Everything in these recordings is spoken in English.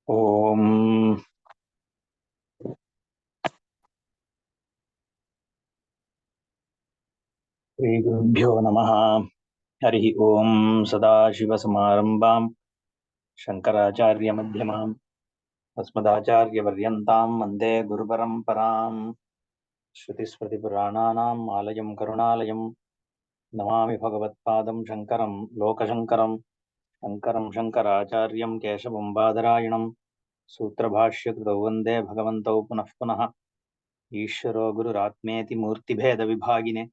Om Shri Gurubhyo Namaha. Hari Om Sadashivasamarambam Shankaracharya Madhyamam Asmadacharya Varyantam Vande Guru Paramparam Shruti Smriti Purananam Alayam Karunalayam Namami Bhagavatpadam Shankaram Lokashankaram Shankaram Shankaracharyam Keshavam Badarayanam Sutra Bhashya Krito Vande Bhagavantau Punah Punah Ishvaro Gururatmeti Murti Bheda Vibhagine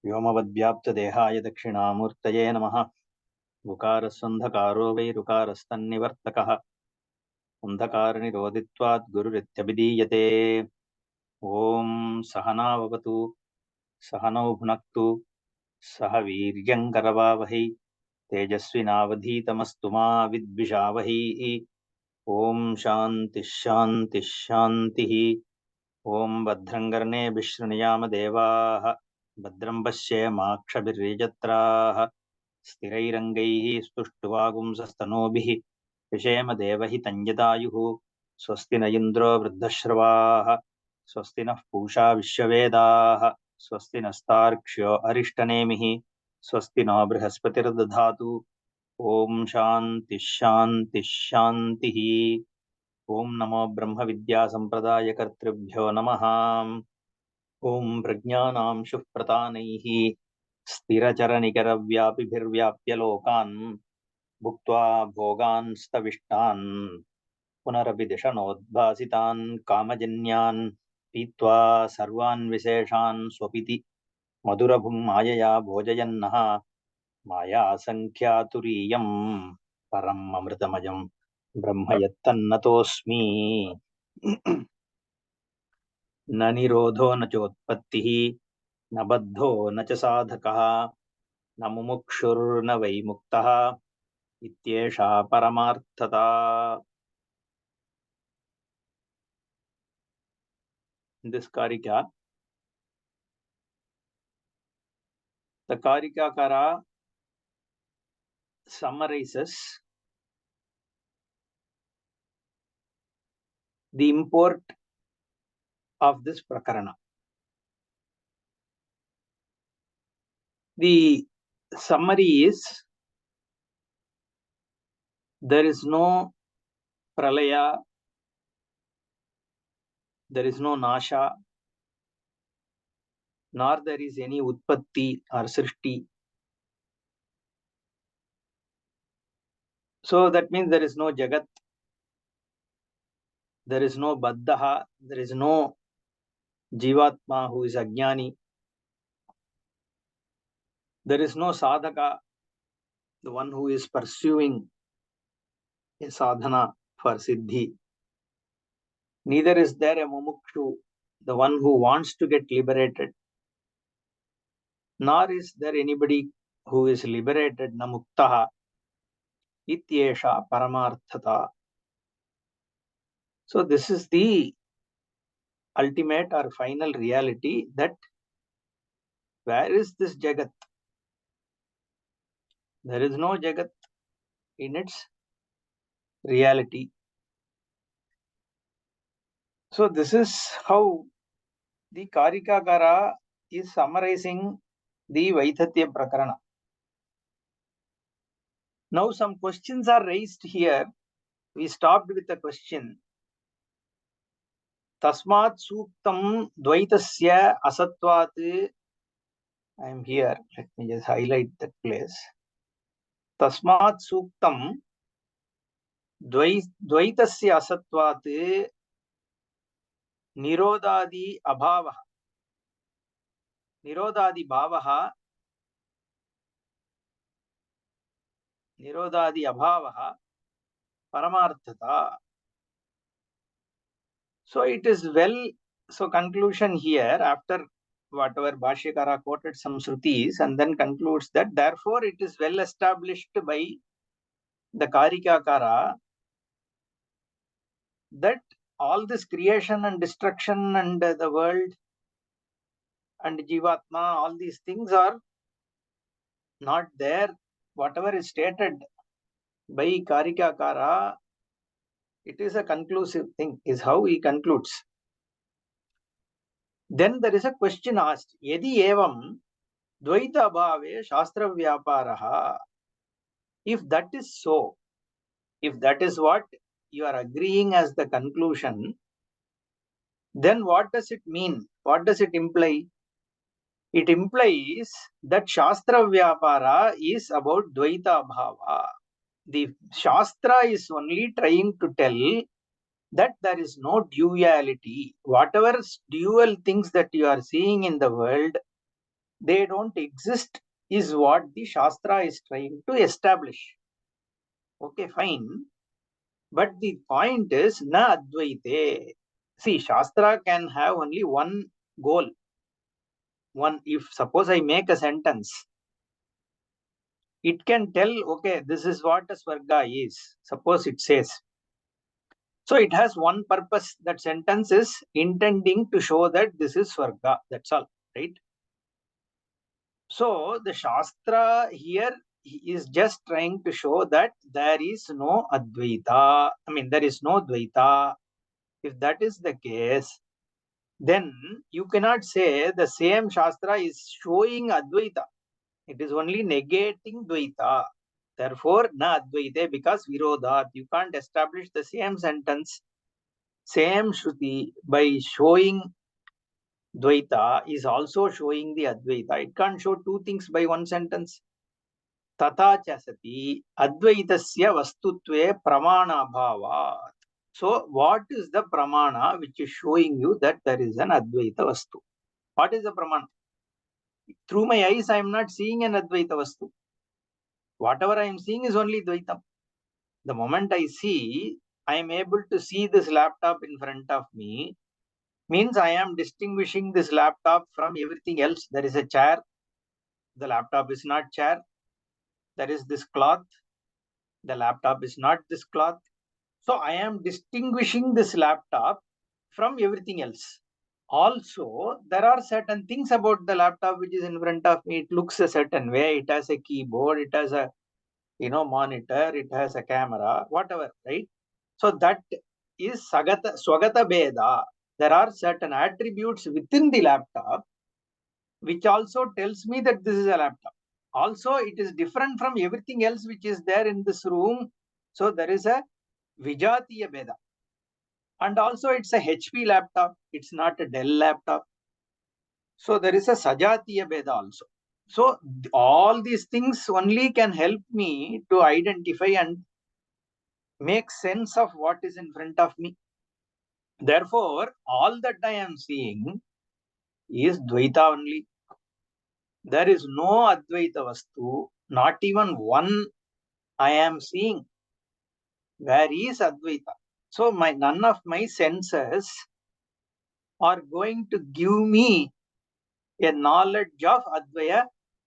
व्योमवद्व्याप्तदेहाय दक्षिणामूर्तये नमः उकारस्वन्धकारो वैरुकारस्तन्निवर्तकः अन्धकारनिरोधित्वात् गुरुरित्यभिधीयते ॐ सहनाववतु सहनौ भुनक्तु सह वीर्यङ्करवावहै तेजस्विनावधीतमस्तु मा विद्विषावहै ॐ शान्तिः शान्तिः शान्तिः ॐ भद्रङ्गर्णे विशृणुयाम देवाः भद्रं पश्येमाक्षभिर्यजत्राः स्थिरैरङ्गैः स्तुष्टुवागुंसस्तनूभिः विषेम देवहितं यदायुः स्वस्ति न इन्द्रो वृद्धश्रवाः स्वस्ति नः पूषा विश्ववेदाः स्वस्ति नस्तार्क्ष्यो अरिष्टनेमिः स्वस्ति नो बृहस्पतिर्दधातु ॐ शान्तिः शान्तिः शान्तिः ॐ नमो ब्रह्मविद्यासम्प्रदायकर्तृभ्यो नमः ॐ प्रज्ञानां शुभप्रतानैः स्थिरचरनिकरव्यापिभिर्व्याप्य लोकान् भुक्त्वा भोगान् स्तविष्टान् पुनरपि दिशनोद्भासितान् कामजन्यान् पीत्वा सर्वान् विशेषान् स्वपिति मधुरभुं मायया भोजयन्नः मायासङ्ख्यातुरीयं परम् अमृतमजं ब्रह्म यत्तन्नतोऽस्मि न निरोधो न चोत्पत्तिः न बद्धो न च साधकः न मुमुक्षुर्न वै मुक्तः इत्येषा परमार्थता. In this Karika, the Karikakara summarizes the import of this Prakarana. The summary is, there is no pralaya, there is no nasha, nor there is any utpatti or srishti. So that means there is no jagat, there is no baddha, there is no jivatma who is ajnani, there is no sadhaka, the one who is pursuing a sadhana for siddhi. Neither is there a mumukshu, the one who wants to get liberated, nor is there anybody who is liberated, na muktaha, ityesha paramarthata. So this is the ultimate or final reality, that where is this jagat? There is no jagat in its reality. So this is how the Karikakara is summarizing the Vaithatya Prakarana. Now some questions are raised here. We stopped with a question. Tasmat suktam dvaitasya asatvat. I am here. Let me just highlight that place. Tasmat suktam dvaitasya asatvat nirodadi abhava. Nirodadi bhavaha. Nirodadi abhavaha paramarthata. So it is well, so conclusion here, after whatever Bhashyakara quoted some Shrutis, and then concludes that therefore it is well established by the Karikakara that all this creation and destruction and the world and Jivatma, all these things are not there. Whatever is stated by Karikakara It is a conclusive thing, is how he concludes. Then there is a question asked, Yadi evam dvaita bhave shastra vyaparaha. If that is so, if that is what you are agreeing as the conclusion, then what does it mean? What does it imply? It implies that Shastra Vyapara is about Dvaita Bhava. The Shastra is only trying to tell that there is no duality. Whatever dual things that you are seeing in the world, they don't exist, is what the Shastra is trying to establish. Okay, fine. But the point is, na advaite. See, Shastra can have only one goal. One, if suppose I make a sentence, it can tell, okay, this is what a Swarga is. Suppose it says. So it has one purpose. That sentence is intending to show that this is Swarga. That's all, right? So the Shastra here is just trying to show that there is no Advaita. I mean, there is no Dvaita. If that is the case, then you cannot say the same Shastra is showing Advaita. It is only negating Dvaita. Therefore, na Advaite, because Virodhat. You can't establish the same sentence, same Shruti by showing Dvaita is also showing the Advaita. It can't show two things by one sentence. Tata chasati Advaitasya vastutve pramana bhavat. So, what is the pramana which is showing you that there is an Advaita vastu? What is the pramana? Through my eyes, I am not seeing an Advaita vastu. Whatever I am seeing is only Dvaitam. The moment I see, I am able to see this laptop in front of me, means I am distinguishing this laptop from everything else. There is a chair. The laptop is not chair. There is this cloth. The laptop is not this cloth. So I am distinguishing this laptop from everything else. Also, there are certain things about the laptop which is in front of me. It looks a certain way. It has a keyboard. It has a monitor. It has a camera. Whatever, right? So that is Swagata Beda. There are certain attributes within the laptop which also tells me that this is a laptop. Also, it is different from everything else which is there in this room. So there is a Vijatiya Beda. And also it's a HP laptop. It's not a Dell laptop. So there is a Sajatiya Beda also. So all these things only can help me to identify and make sense of what is in front of me. Therefore, all that I am seeing is Dvaita only. There is no Advaita Vastu, not even one I am seeing. Where is Advaita? So none of my senses are going to give me a knowledge of Advaya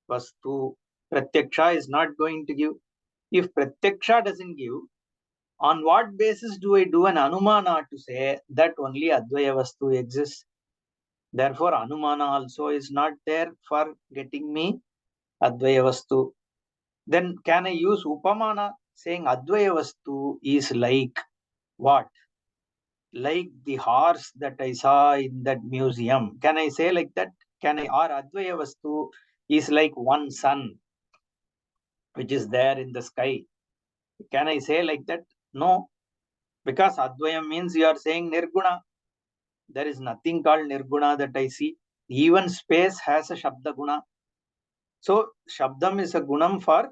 Vastu. Pratyaksha is not going to give. If Pratyaksha doesn't give, on what basis do I do an Anumana to say that only Advaya Vastu exists? Therefore, Anumana also is not there for getting me Advaya Vastu. Then can I use Upamana saying Advaya Vastu is like what? Like the horse that I saw in that museum. Can I say like that? Can I, or Advaya Vastu is like one sun which is there in the sky. Can I say like that? No, because Advaya means you are saying Nirguna. There is nothing called Nirguna that I see. Even space has a Shabda Guna. So, Shabdam is a Gunam for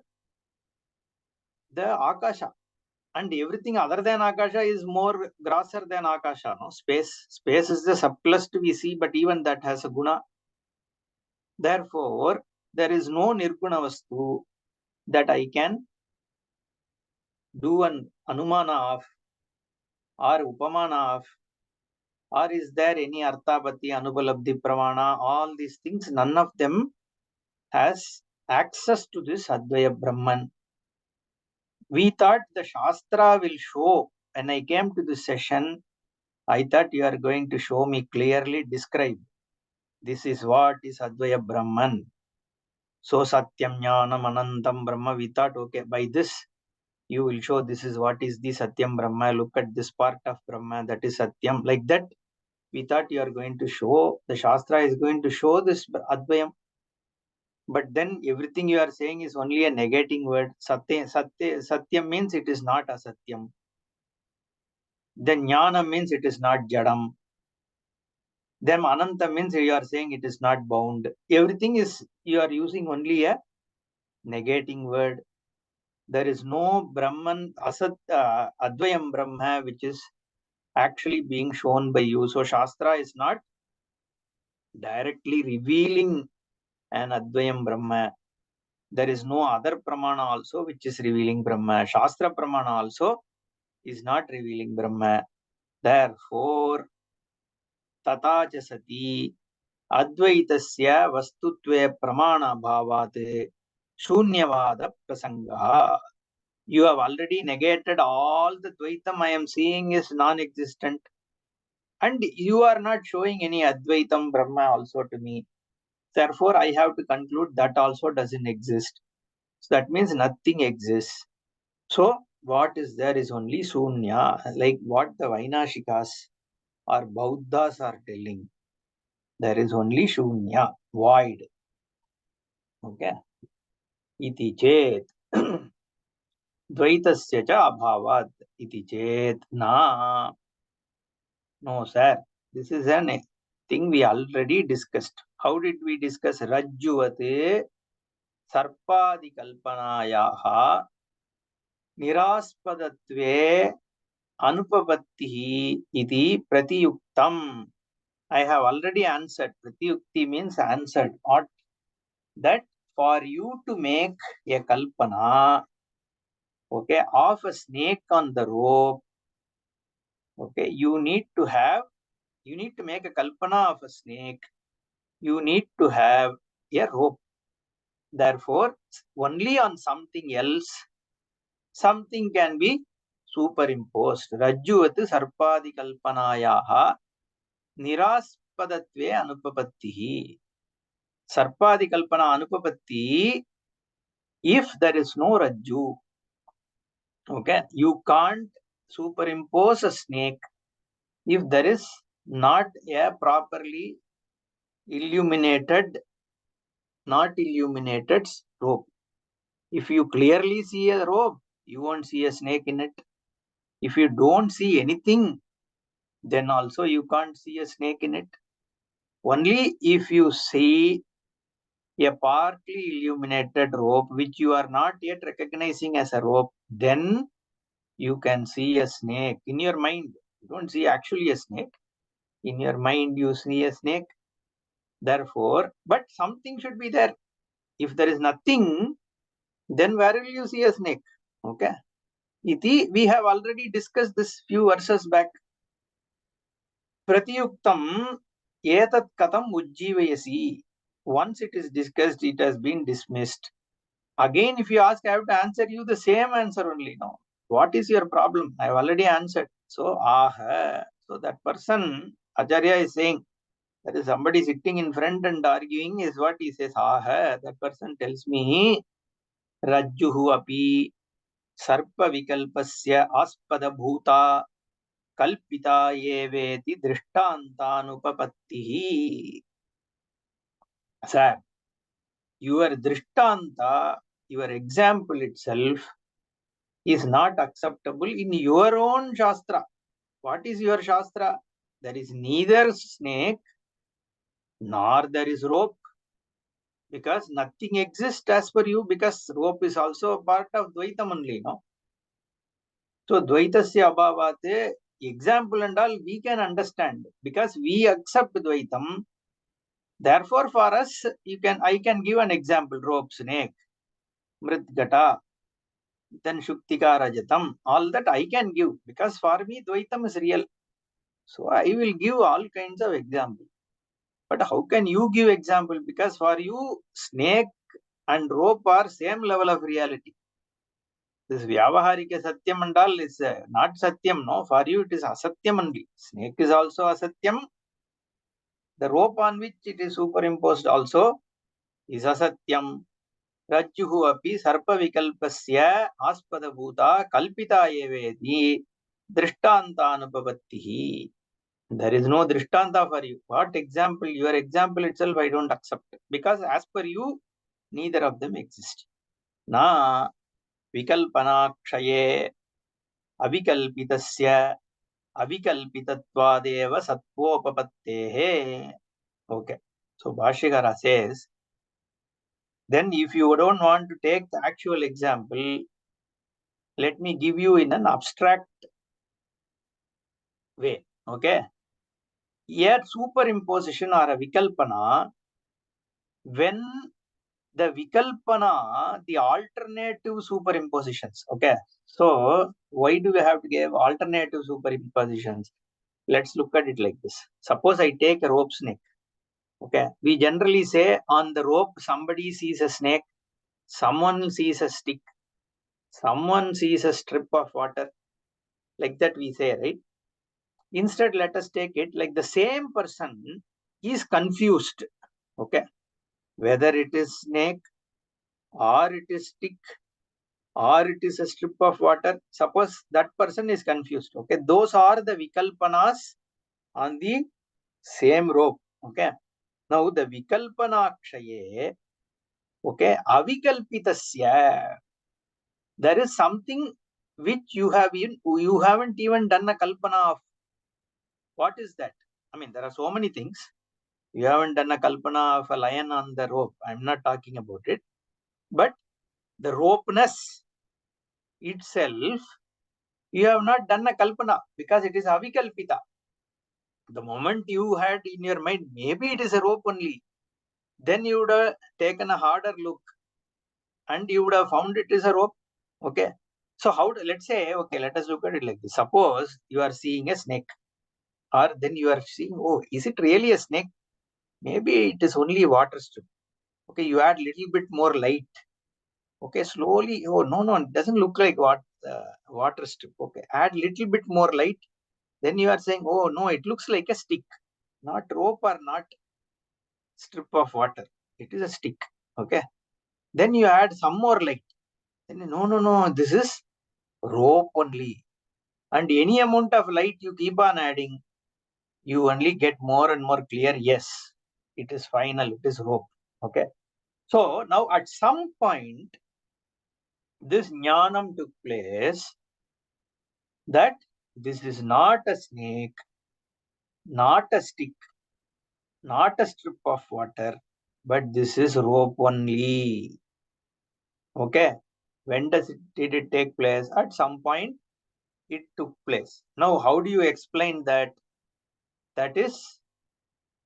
the Akasha. And everything other than Akasha is more grosser than Akasha. No? Space is the subtlest we see, but even that has a Guna. Therefore, there is no Nirguna Vastu that I can do an Anumana of or Upamana of, or is there any Arthabati, Anupalabdhi Pramana, all these things, none of them has access to this Advaya Brahman. We thought the Shastra will show. When I came to this session, I thought you are going to show me clearly describe. This is what is Advaya Brahman. So Satyam Jnanam Anantam Brahma. We thought, okay, by this You will show this is what is the Satyam Brahma. Look at this part of Brahma, that is Satyam. Like that, we thought you are going to show, the Shastra is going to show this Advayam. But then everything you are saying is only a negating word. Satyam means it is not asatyam. Then Jnana means it is not Jadam. Then Ananta means you are saying it is not bound. Everything is, you are using only a negating word. There is no Brahman, Advayam Brahma, which is actually being shown by you. So Shastra is not directly revealing an Advayam Brahma. There is no other Pramana also which is revealing Brahma. Shastra Pramana also is not revealing Brahma. Therefore, Tatacha Sati Advaitasya Vastutve Pramana Bhavat Shunyavada Prasanga. You have already negated all the Dvaitam I am seeing is non-existent. And you are not showing any Advaitam Brahma also to me. Therefore, I have to conclude that also doesn't exist. So that means nothing exists. So what is there is only Sunya, like what the Vainashikas or Bauddhas are telling. There is only Shunya, void. Okay. Iti chet. Dvaitasya cha abhavat. Iti chet. Na. No, sir. This is an thing we already discussed. How did we discuss? Rajjuvate sarpadi kalpanayaha niraspadatve anupapattihi iti pratiyuktam. I have already answered. Pratiyukti means answered. Not that for you to make a kalpana, okay, of a snake on the rope, okay, you need to make a kalpana of a snake. You need to have a rope. Therefore, only on something else, something can be superimposed. Rajjuvat sarpadi kalpanayaha niraspadatve anupapattihi. Sarpadi kalpana anupapatti, if there is no Rajju, okay, you can't superimpose a snake if there is not a properly illuminated rope. If you clearly see a rope, you won't see a snake in it. If you don't see anything, then also you can't see a snake in it. Only if you see a partly illuminated rope, which you are not yet recognizing as a rope, then you can see a snake in your mind. You don't see actually a snake. In your mind, you see a snake. Therefore, but something should be there. If there is nothing, then where will you see a snake? Okay. Iti, we have already discussed this few verses back. Pratiyuktam etat katam ujjivayasi. Once it is discussed, it has been dismissed. Again, if you ask, I have to answer you the same answer only. No. What is your problem? I have already answered. So, so that person, Acharya is saying, that is somebody sitting in front and arguing is what he says. That person tells me, Rajjuhu api sarpa vikalpasya aspada bhuta kalpita yeveti drishtantanupapattihi. Sir, your drishtanta, your example itself is not acceptable in your own Shastra. What is your Shastra? There is neither snake nor there is rope, because nothing exists as per you, because rope is also a part of Dvaitam only, no? So Dvaitasya abhavate, example and all we can understand because we accept Dvaitam. Therefore, for us, I can give an example: rope, snake, mritgata, then shuktika rajatam. All that I can give because for me Dvaitam is real. So I will give all kinds of examples. But how can you give example? Because for you, snake and rope are same level of reality. This Vyavaharika Satyam and all is not Satyam, no. For you, it is Asatyam only. Snake is also Asatyam. The rope on which it is superimposed also is Asatyam. Rajjuhu api sarpa vikalpasya aspada bhuta kalpita eveti drishtanta anupapattihi. There is no drishtanta for you. What example? Your example itself I don't accept, because as per you, neither of them exist. Na vikalpanakshaye avikalpitasya avikalpitatvadeva satvopapattehe. Okay. So Bhashyakara says, then if you don't want to take the actual example, let me give you in an abstract way. Okay. Here superimposition or a vikalpana, when the vikalpana, the alternative superimpositions. Okay. So why do we have to give alternative superimpositions? Let's look at it like this. Suppose I take a rope snake. Okay. We generally say on the rope, somebody sees a snake, someone sees a stick, someone sees a strip of water. Like that we say, right? Instead, let us take it like the same person is confused. Okay. Whether it is snake or it is stick or it is a strip of water, suppose that person is confused. Okay. Those are the vikalpanas on the same rope. Okay. Now the vikalpanakshaye, okay, avikalpitasya, there is something which you haven't even done a kalpana of. What is that? I mean, there are so many things. You haven't done a kalpana of a lion on the rope. I'm not talking about it. But the ropeness itself, you have not done a kalpana because it is avikalpita. The moment you had in your mind, maybe it is a rope only, then you would have taken a harder look and you would have found it is a rope. Okay. So let's say, okay, let us look at it like this. Suppose you are seeing a snake, or then you are seeing, oh, is it really a snake? Maybe it is only a water strip. Okay, you add little bit more light. Okay, slowly, oh, no, it doesn't look like water strip. Okay, add little bit more light. Then you are saying, oh, no, it looks like a stick, not rope or not strip of water. It is a stick. Okay, then you add some more light. Then no, this is rope only. And any amount of light you keep on adding, you only get more and more clear. Yes, it is final. It is rope. Okay. So now at some point, this jnanam took place that this is not a snake, not a stick, not a strip of water, but this is rope only. Okay. When did it take place? At some point, it took place. Now, how do you explain that? That is,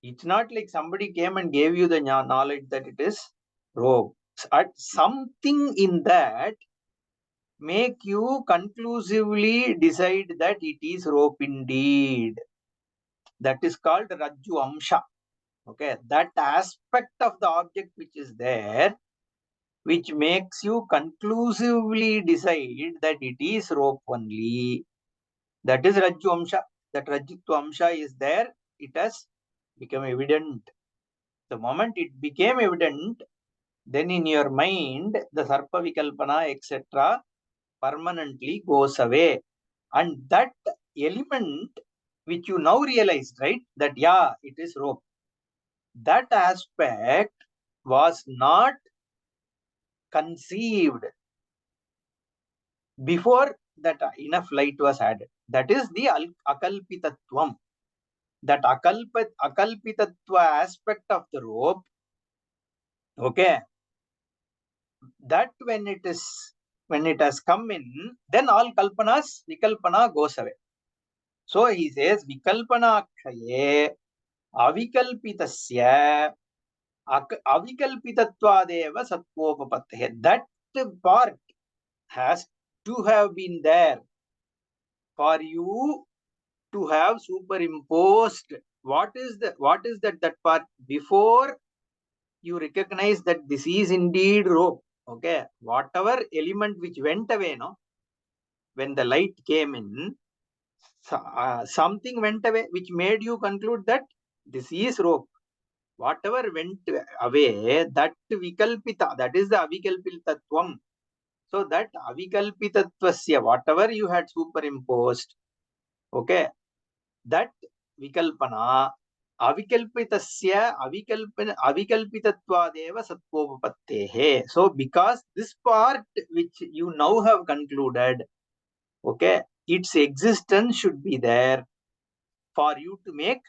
it's not like somebody came and gave you the knowledge that it is rope. At something in that make you conclusively decide that it is rope indeed. That is called Rajju Amsha. Okay, that aspect of the object which is there, which makes you conclusively decide that it is rope only. That is Rajju Amsha. That Rajjitva Amsha is there, it has become evident. The moment it became evident, then in your mind, the Sarpa Vikalpana, etc., permanently goes away. And that element which you now realized, right, that yeah, it is rope, that aspect was not conceived before that enough light was added. That is the akalpitatvam. That akalpitatva aspect of the rope, okay, that when it has come in, then all vikalpana goes away. So he says, vikalpana akshaye avikalpitasya avikalpitatvadeva sattvopapatte. That part has to have been there for you to have superimposed. What is that part? Before you recognize that this is indeed rope. Okay, whatever element which went away, no, when the light came in, something went away which made you conclude that this is rope. Whatever went away, that vikalpita, that is the avikalpitatvam. So that avikalpitatvasya, whatever you had superimposed, okay, that vikalpana, avikalpitasya avikalpitatvadeva satvopapattehe. So because this part which you now have concluded, okay, its existence should be there for you to make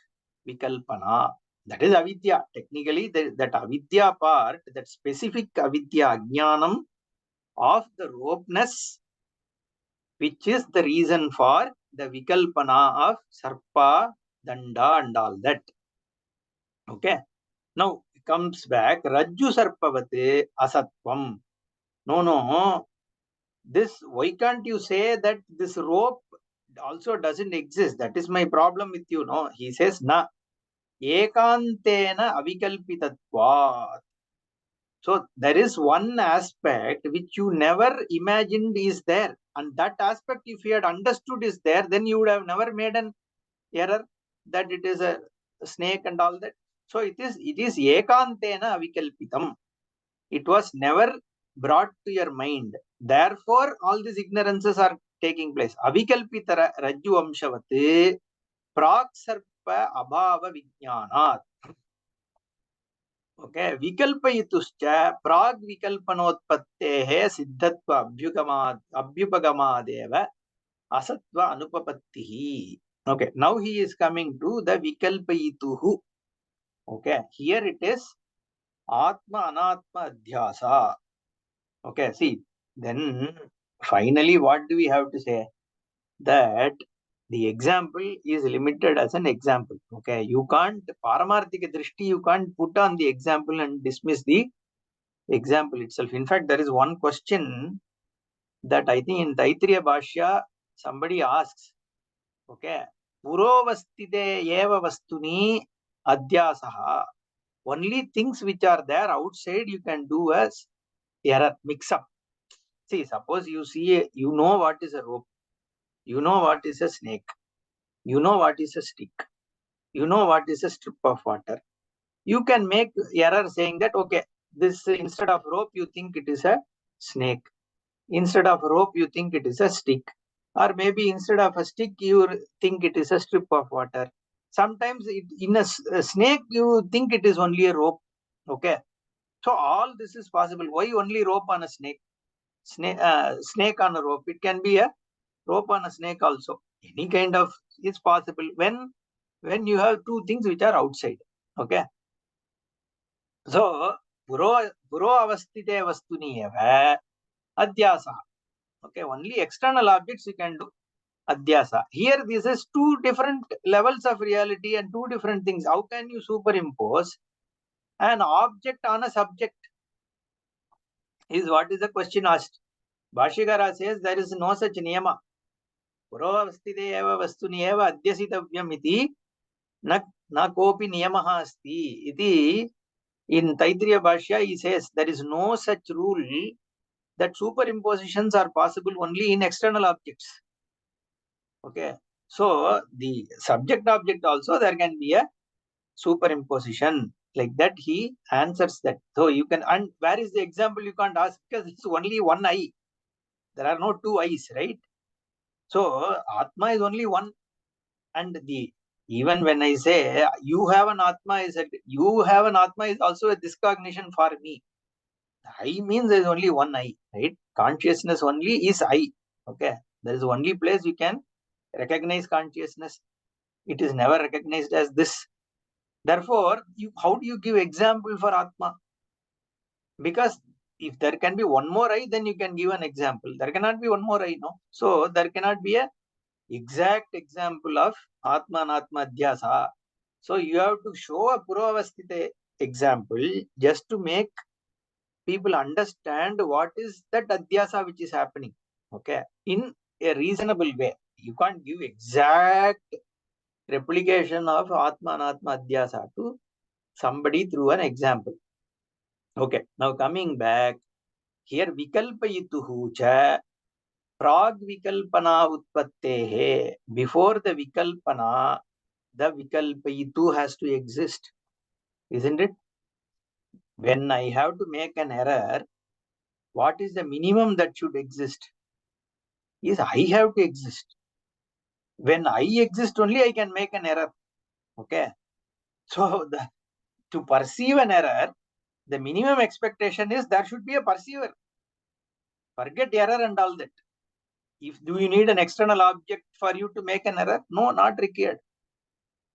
vikalpana. That is avidya. Technically, that avidya part, that specific avidya, ajnanam of the ropeness, which is the reason for the vikalpana of sarpa, danda and all that. Okay. Now it comes back, Rajju sarpavate asatvam. No. This, why can't you say that this rope also doesn't exist? That is my problem with you. No, he says, na ekantena avikalpitatvat. So there is one aspect which you never imagined is there. And that aspect, if you had understood is there, then you would have never made an error that it is a snake and all that. So it is ekantena avikalpitam. It was never brought to your mind. Therefore, all these ignorances are taking place. Avikalpita rajju amshavate prag sarpa abhava vijnanat. Okay, vikalpayituscha prag vikalpanotpattehe siddhatva abhyupagamadeva asatva anupapattihi. Okay, now he is coming to the vikalpayituhu. Okay, here it is atma anatma adhyasa. Okay, see, then finally what do we have to say? That the example is limited as an example. Okay, you can't, paramarthika drishti, you can't put on the example and dismiss the example itself. In fact, there is one question that I think in Taitriya Bhashya, somebody asks, okay, purovastite eva vastuni adhyasaha. Only things which are there outside you can do as error, mix up. See, suppose you see, you know what is a rope, you know what is a snake, you know what is a stick, you know what is a strip of water. You can make error saying that, okay, this instead of rope, you think it is a snake. Instead of rope, you think it is a stick. Or maybe instead of a stick, you think it is a strip of water. Sometimes in a snake, you think it is only a rope. Okay. So all this is possible. Why only rope on a snake? Snake on a rope. It can be a rope on a snake also. Any kind of is possible when you have two things which are outside. Okay. So puro avastite vastuni eva adhyasa. Okay, only external objects you can do adhyasa. Here this is two different levels of reality and two different things. How can you superimpose an object on a subject? Is what is the question asked. Bhashikara says there is no such niyama. Purovastite eva vastuni eva adhyasitavyam iti na kopi niyamaha asti iti. In Taitriya Bhashya, he says there is no such rule that superimpositions are possible only in external objects. Okay. So the subject object also there can be a superimposition. Like that he answers that. So you can, and where is the example you can't ask because it's only one eye. There are no two eyes, right? So Atma is only one. And the even when I say you have an Atma is also a discognition for me. I means there is only one eye, right? Consciousness only is I. Okay. There is only place you can recognize consciousness. It is never recognized as this. Therefore, how do you give example for Atma? Because if there can be one more eye, then you can give an example. There cannot be one more eye, no? So there cannot be a exact example of Atma and Atma Adhyasa. So you have to show a Puravastite example just to make people understand what is that Adhyasa which is happening. Okay. In a reasonable way. You can't give exact replication of Atma and Atma Adhyasa to somebody through an example. Okay, now coming back, here vikalpayituhu cha prag vikalpana utpattehe. Before the vikalpana, the vikalpayitu has to exist. isn't it? When I have to make an error, what is the minimum that should exist? Is I have to exist. When I exist only, I can make an error. Okay. So to perceive an error, the minimum expectation is there should be a perceiver. Forget error and all that. Do you need an external object for you to make an error? No, not required.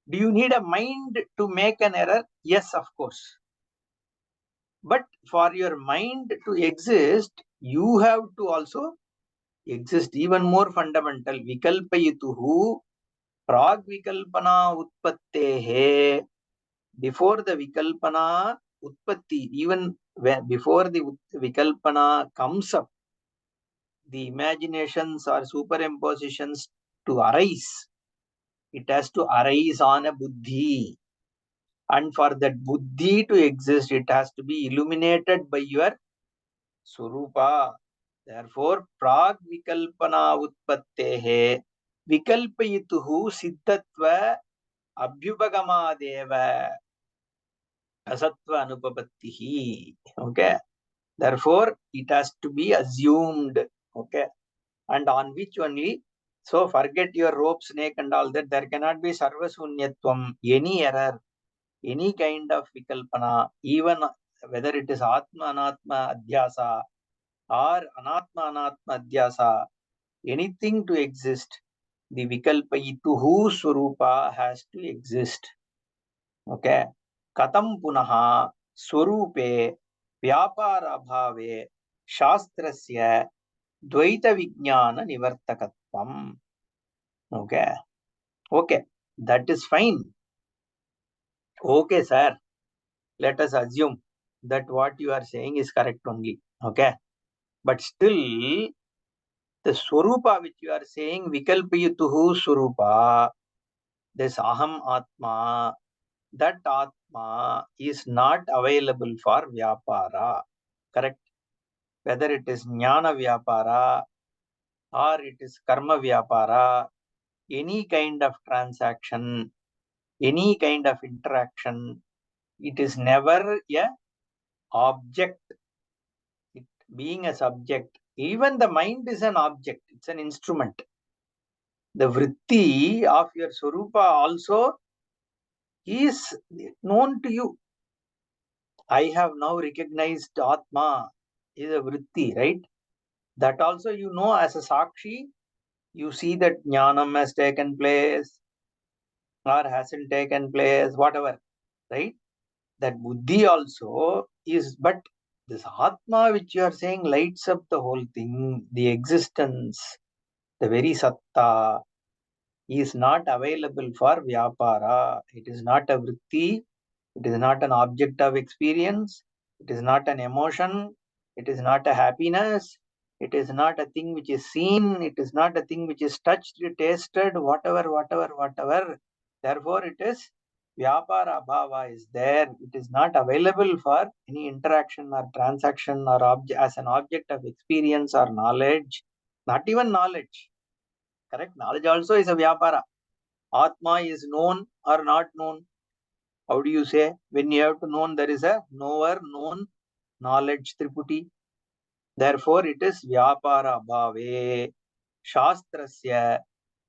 Do you need a mind to make an error? Yes, of course. But for your mind to exist, you have to also exist. Even more fundamental. Vikalpayituhu prag vikalpana utpattehe. Before the vikalpana utpatti, even before the vikalpana comes up, the imaginations or superimpositions to arise. It has to arise on a buddhi. And for that buddhi to exist, it has to be illuminated by your Surupa. Therefore, prag vikalpana utpattehe vikalpayituhu siddhatva abhyupagamadeva asatva anupapattihi. Okay. Therefore, it has to be assumed. Okay. And on which only, so forget your rope, snake and all that. There cannot be sarvasunyatvam, any error, any kind of vikalpana, even whether it is atma anatma adhyasa or anatma anatma adhyasa, anything to exist, the vikalpayituhu swarupa has to exist. Okay. Katam punaha swarupe vyapara bhave shastrasya dvaita vijnana nivartakatvam. Okay. Okay. That is fine. Okay, sir. Let us assume that what you are saying is correct only. Okay. But still, the Swarupa which you are saying, Vikalpayutuhu Swarupa, this Aham Atma, that Atma is not available for Vyapara. Correct? Whether it is Jnana Vyapara or it is Karma Vyapara, any kind of transaction, any kind of interaction, it is never a object. It being a subject, even the mind is an object, it's an instrument. The vritti of your Swarupa also is known to you. I have now recognized Atma is a vritti, right? That also you know as a Sakshi, you see that Jnanam has taken place or hasn't taken place, whatever, right? That Buddhi also is, but this Atma which you are saying lights up the whole thing, the existence, the very Satta is not available for Vyapara. It is not a vritti. It is not an object of experience. It is not an emotion. It is not a happiness. It is not a thing which is seen. It is not a thing which is touched, tasted, whatever. Therefore, it is Vyapara Bhava is there. It is not available for any interaction or transaction or as an object of experience or knowledge. Not even knowledge. Correct? Knowledge also is a Vyapara. Atma is known or not known. How do you say? When you have to know, there is a knower, known, knowledge, triputi. Therefore, it is Vyapara Bhave Shastrasya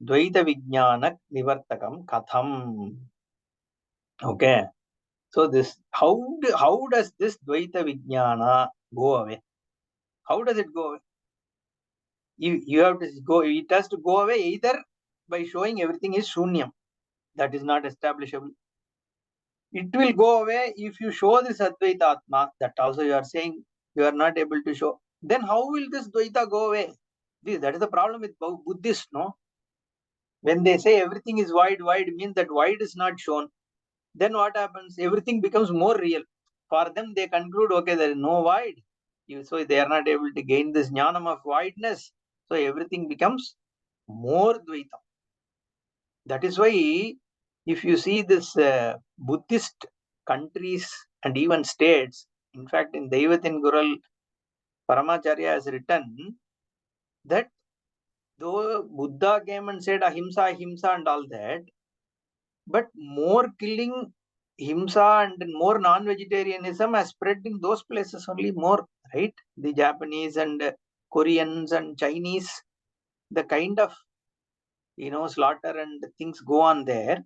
Dvaita Vijnanak Nivartakam Katham. Okay. So this how does this Dvaita Vijnana go away? How does it go away? You have to go, it has to go away either by showing everything is Shunyam. That is not establishable. It will go away if you show this Advaita Atma, that also you are saying you are not able to show. Then how will this Dvaita go away? That is the problem with Buddhists, no? When they say everything is void means that void is not shown. Then what happens? Everything becomes more real. For them, they conclude, okay, there is no void. So they are not able to gain this jnanam of voidness. So everything becomes more Dvaita. That is why, if you see this Buddhist countries and even states, in fact, in Daivatin Gural, Paramacharya has written that though Buddha came and said ahimsa, ahimsa, and all that, but more killing himsa and more non-vegetarianism has spread in those places only more, right? The Japanese and Koreans and Chinese, the kind of, slaughter and things go on there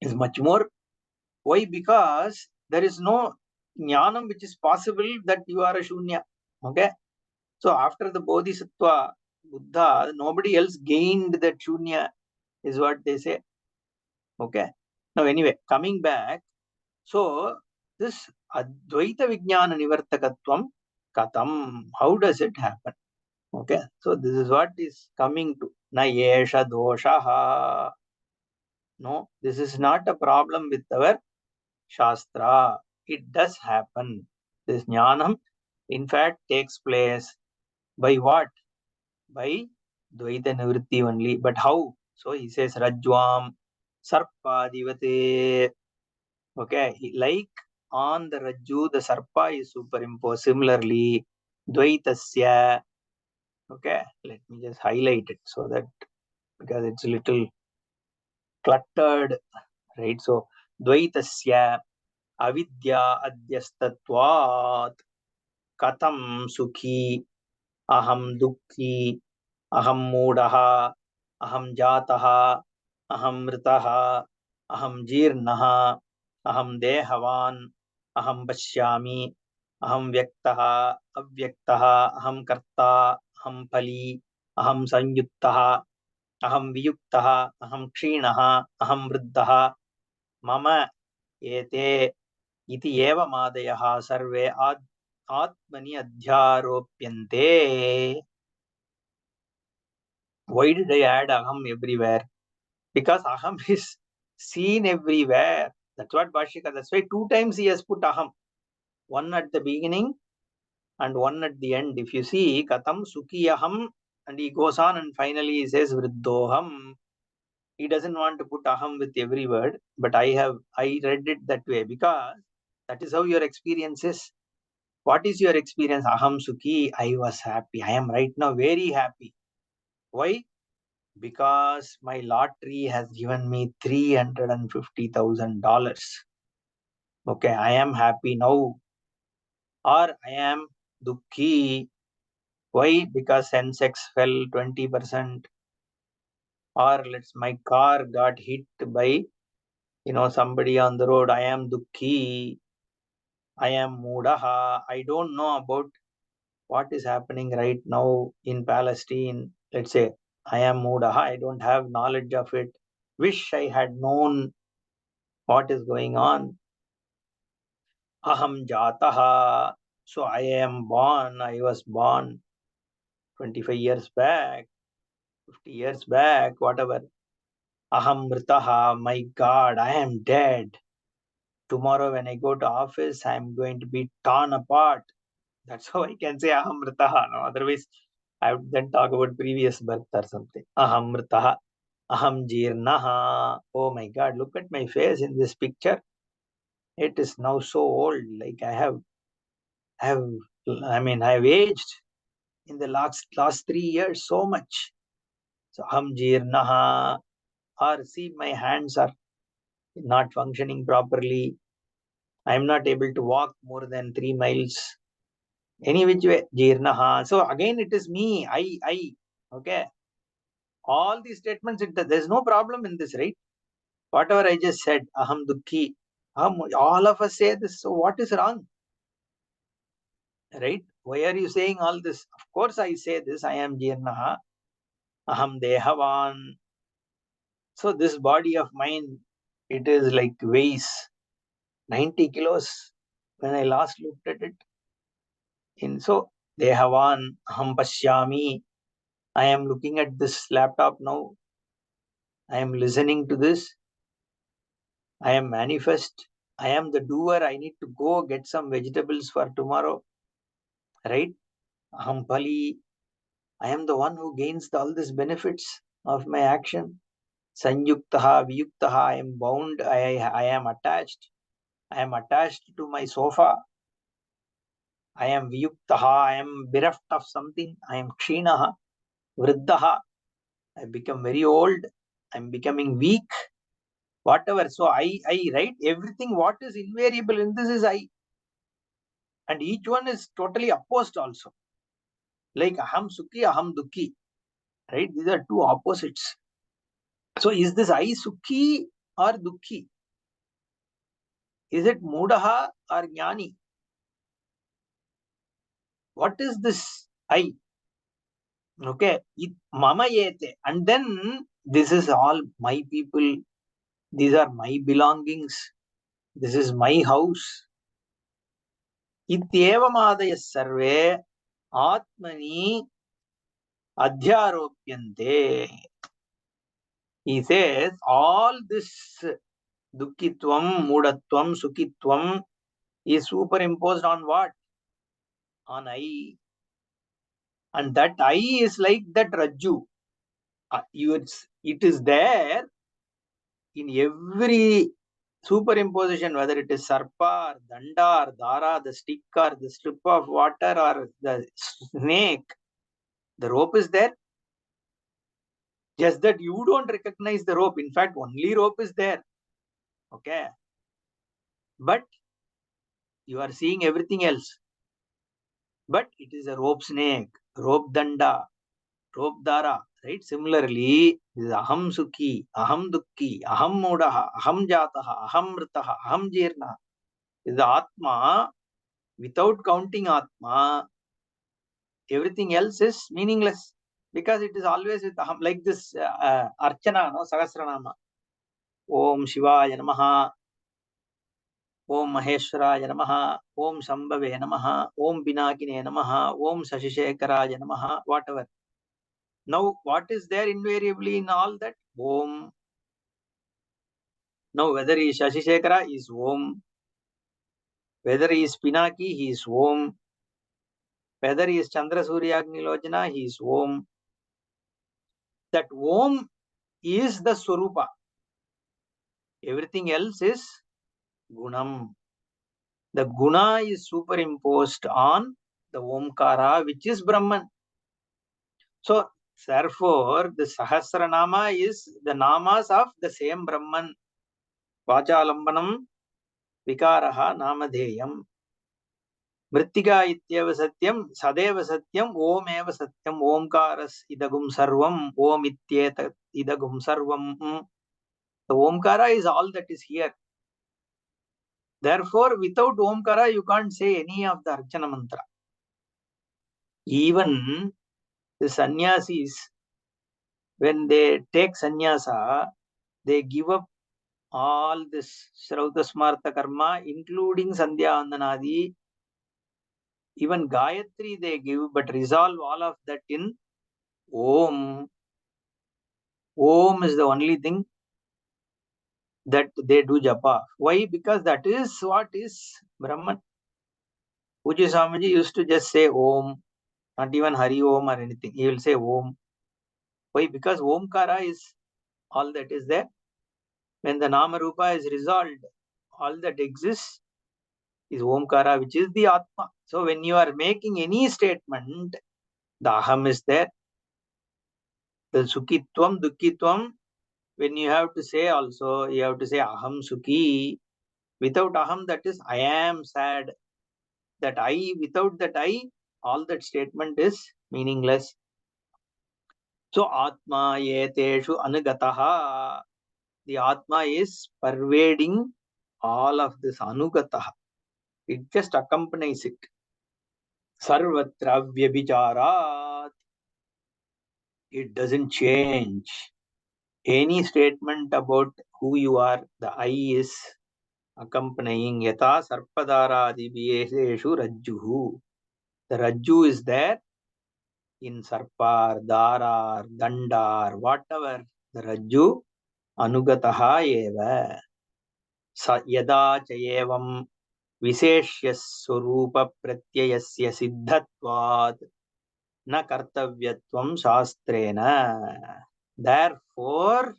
is much more. Why? Because there is no jnanam which is possible that you are a shunya. Okay. So after the Bodhisattva Buddha, nobody else gained that shunya, is what they say. Okay. Now, anyway, coming back, so this Advaita Vijnana Nivartakatvam Katam, how does it happen? Okay. So this is what is coming to Na Yesha Doshaha. No, this is not a problem with our Shastra. It does happen. This Jnanam, in fact, takes place by what? By Dvaita Nivritti only. But how? So he says Rajwam Sarpadivate. Okay, like on the Rajju, the Sarpa is superimposed. Similarly, Dvaitasya. Okay, let me just highlight it so that, because it's a little cluttered, right? So Dvaitasya avidya adhyastatvat katam sukhi aham dukhi aham moodaha aham jataha aham mritaha aham jirnaha aham dehavan aham pashyami aham vyaktaha avyaktaha aham karta aham phali aham sanyuktaha aham viyuktaha aham kshinaha aham vriddhaha mama ete iti eva madayah sarve atmani adhyaropyante. Why did I add aham everywhere? Because aham is seen everywhere. That's what Bhashika, that's why 2 times he has put aham. One at the beginning and one at the end. If you see, katam sukhi aham, and he goes on and finally he says vriddhoham. He doesn't want to put aham with every word, but I read it that way because that is how your experience is. What is your experience? Aham sukhi, I was happy. I am right now very happy. Why? Because my lottery has given me $350,000. Okay, I am happy now. Or I am dukhi. Why? Because Sensex fell 20%. Or my car got hit by somebody on the road. I am dukhi. I am moodaha. I don't know about what is happening right now in Palestine. Let's say I am moodaha. I don't have knowledge of it. Wish I had known what is going on. Aham jataha. So I am born. I was born 25 years back, 50 years back, whatever. Aham mritaha. My God, I am dead. Tomorrow when I go to office, I am going to be torn apart. That's how I can say aham mritaha. No? Otherwise, I would then talk about previous birth or something. Aham mritaha. Aham jirnaha. Oh my God, look at my face in this picture. It is now so old. Like I've aged in the last 3 years so much. So aham jirnaha. Or see, my hands are not functioning properly. I am not able to walk more than 3 miles. Any which way, jirnaha. So again, it is me. I. Okay. All these statements, there's no problem in this, right? Whatever I just said, aham dukhi. All of us say this. So what is wrong? Right? Why are you saying all this? Of course, I say this. I am jirnaha. Aham dehavan. So this body of mine, it is like weighs 90 kilos when I last looked at it. So dehavan aham pashyami. I am looking at this laptop now. I am listening to this. I am manifest. I am the doer. I need to go get some vegetables for tomorrow. Right? Aham pali. I am the one who gains all these benefits of my action. Sanyuktaha, viyuktaha. I am bound. I am attached. I am attached to my sofa. I am viyuktaha. I am bereft of something. I am kshinaha, vriddhaha. I become very old. I am becoming weak. whatever. So I, right? Everything what is invariable in this is I. And each one is totally opposed also. Like aham sukhi, aham dukhi. Right? These are two opposites. So is this I sukhi or dukhi? Is it mudaha or jnani? What is this I? Okay. Mama yete. And then this is all my people. These are my belongings. This is my house. Ityevamadaya sarve atmani adhyaropyante. He says all this dukkitvam, mudatvam, sukitvam is superimposed on what? On I. And that I is like that rajju. It is there in every superimposition, whether it is sarpa, or danda, or dara, the stick, or the strip of water, or the snake. The rope is there. Just that you don't recognize the rope. In fact, only rope is there. Okay. But you are seeing everything else. But it is a rope snake, rope danda, rope dara. Right? Similarly, this is aham sukhi, aham dukhi, aham mudaha, aham jataha, aham mritaha, aham jirna. This is the atma. Without counting atma, everything else is meaningless. Because it is always with aham. Like this archana, no? Sahasranama. Om Shivaya Namaha. Om Maheshwaraya Namaha, Om Sambhave Namaha, Om Pinakine Namaha, Om Sashishekharaya Namaha, whatever. Now, what is there invariably in all that? Om. Now, whether he is Shashishekara, he is Om. Whether he is Pinaki, he is Om. Whether he is Chandra Surya Agni Lojana, he is Om. That Om is the Swarupa. Everything else is Gunam. The Guna is superimposed on the Omkara, which is Brahman. So, therefore, the Sahasranama is the namas of the same Brahman. Vachalambanam vikaraha namadheyam. Mrittika ityeva satyam, sadeva satyam, om eva satyam, omkaras idagum sarvam, om ityeta idagum sarvam. The omkara is all that is here. Therefore, without omkara, you can't say any of the Archana mantra. Even the sannyasis, when they take sannyasa, they give up all this Shrauta Smarta Karma, including Sandhya Vandanadi, even Gayatri they give, but resolve all of that in Om. Om is the only thing that they do japa. Why? Because that is what is Brahman. Puji Swamiji used to just say Om, not even Hari Om or anything. He will say Om. Why? Because Omkara is all that is there. When the Nama Rupa is resolved, all that exists is Omkara, which is the Atma. So when you are making any statement, the Aham is there. The Sukitvam, Dukkitvam, when you have to say also, you have to say Aham Sukhi. Without Aham, that is I am sad. That I, without that I, all that statement is meaningless. So Atma yeteshu anugataha. The Atma is pervading all of this anugataha. It just accompanies it. Sarvatra vyabhicharat. It doesn't change. Any statement about who you are, the I is accompanying. Yata sarpadara adibhyeseshu rajjuhu. The rajju is there in sarpar, darar, dandar, whatever. The rajju anugataha eva. Yada chayevam visheshya swarupa pratyayasya siddhatvat na kartavyatvam shastrena. Therefore,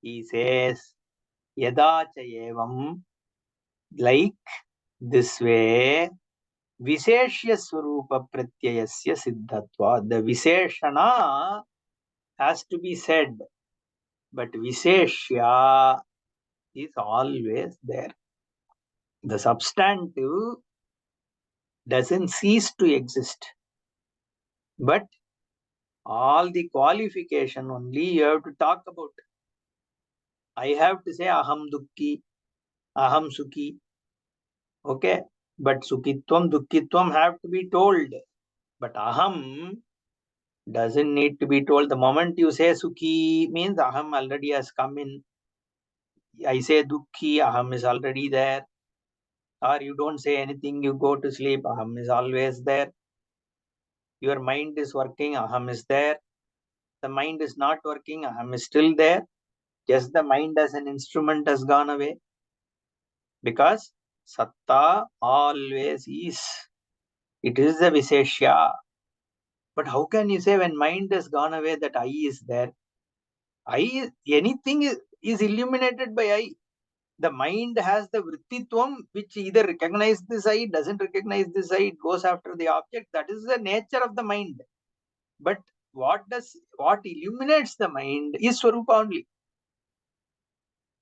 he says, yada chayevam, like this way, visheshya swarupa pratyayasya siddhatva. The visheshana has to be said. But Visheshya is always there. The substantive doesn't cease to exist. But all the qualification only you have to talk about. I have to say aham dukkhi, aham sukhi. Okay. But sukhitvam, dukkitvam have to be told. But aham doesn't need to be told. The moment you say sukhi means aham already has come in. I say dukkhi, aham is already there. Or you don't say anything, you go to sleep, aham is always there. Your mind is working, aham is there. The mind is not working, aham is still there. Just the mind as an instrument has gone away. Because satta always is. It is the Visheshya. But how can you say when mind has gone away that I is there? Anything is illuminated by I. The mind has the vrittitvam, which either recognizes this I, doesn't recognize this I, it goes after the object. That is the nature of the mind. But what illuminates the mind is Swarupa only.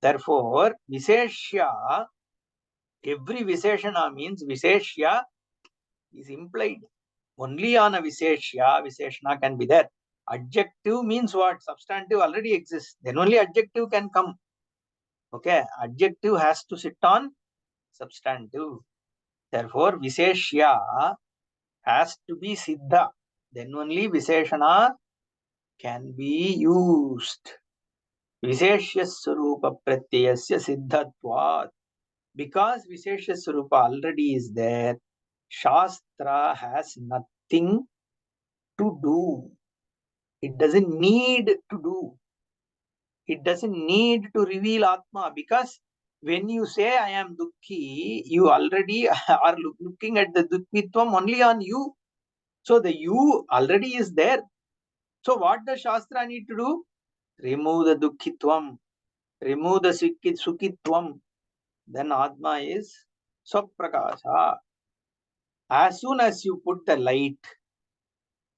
Therefore, Visheshya, every Visheshana means Visheshya is implied. Only on a Visheshana can be there. Adjective means what? Substantive already exists. Then only adjective can come. Okay, adjective has to sit on substantive. Therefore, Visheshya has to be Siddha. Then only Visheshana can be used. Visheshya Swarupa Pratyayasya Siddhatvat. Because Visheshya Swarupa already is there, Shastra has nothing to do. It doesn't need to do. It doesn't need to reveal Atma, because when you say I am Dukkhi, you already are looking at the Dukkhitvam only on you. So the you already is there. So what does Shastra need to do? Remove the Dukkhitvam, remove the Sukhitvam. Then Atma is Swaprakasha. As soon as you put the light,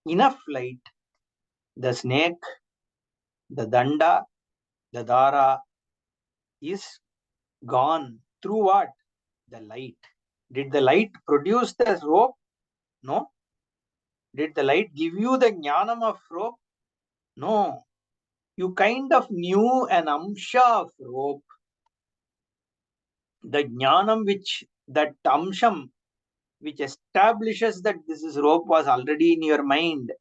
enough light, the snake, the danda, the dara is gone. Through what? The light. Did the light produce the rope? No. Did the light give you the jnanam of rope? No. You kind of knew an amsha of rope. The jnanam that amsham, which establishes that this is rope, was already in your mind.